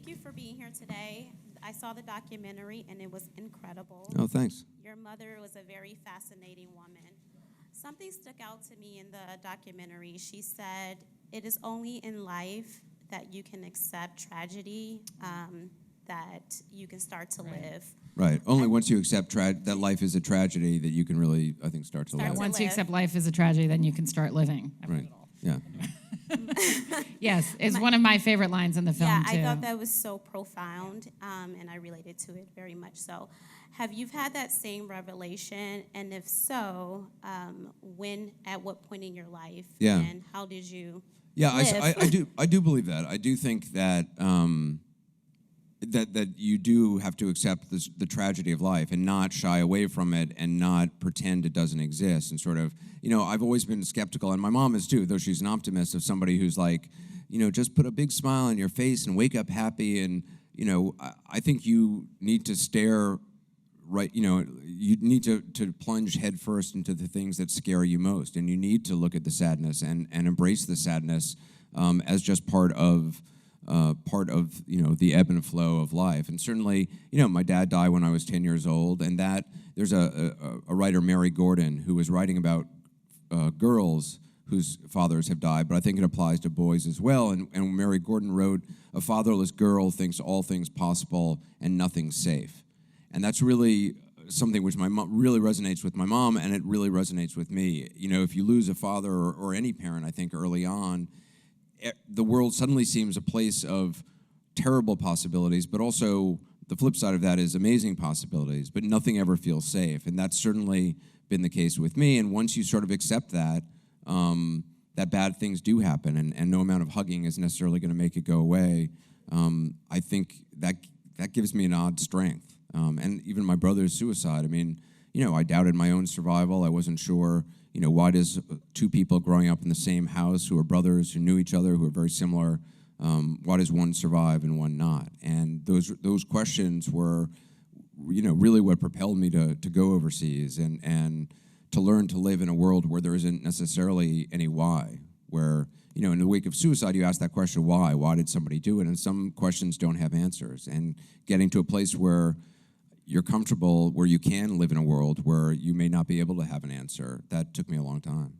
thank you for being here today. I saw the documentary, and it was incredible. Oh, thanks. Your mother was a very fascinating woman. Something stuck out to me in the documentary. She said, it is only in life that you can accept tragedy, that you can start to live. Right. Only once you accept that life is a tragedy that you can really, I think, start to live. Once you accept life is a tragedy, then you can start living. Right. Yeah. Yes, it's one of my favorite lines in the film, too. I thought that was so profound, and I related to it very much so. Have you had that same revelation? And if so, at what point in your life? Yeah. And how did you live? I do believe that. I do think that that you do have to accept the tragedy of life and not shy away from it and not pretend it doesn't exist and sort of, I've always been skeptical, and my mom is too, though she's an optimist, of somebody who's like, just put a big smile on your face and wake up happy. And, I think you need to stare right, you need to plunge headfirst into the things that scare you most, and you need to look at the sadness and embrace the sadness as just part of the ebb and flow of life. And certainly, my dad died when I was 10 years old, and that there's a writer, Mary Gordon, who was writing about girls whose fathers have died, but I think it applies to boys as well. And Mary Gordon wrote, "A fatherless girl thinks all things possible and nothing safe." And that's really something which my mom really resonates with my mom, and it really resonates with me. If you lose a father or any parent, I think early on, the world suddenly seems a place of terrible possibilities, but also the flip side of that is amazing possibilities, but nothing ever feels safe. And that's certainly been the case with me. And once you sort of accept that, that bad things do happen, and no amount of hugging is necessarily going to make it go away, I think that gives me an odd strength. And even my brother's suicide, I doubted my own survival. I wasn't sure, why does two people growing up in the same house who are brothers, who knew each other, who are very similar, why does one survive and one not? And those questions were, really what propelled me to go overseas and to learn to live in a world where there isn't necessarily any why, where, in the wake of suicide, you ask that question, why? Why did somebody do it? And some questions don't have answers. And getting to a place where you're comfortable, where you can live in a world where you may not be able to have an answer, that took me a long time.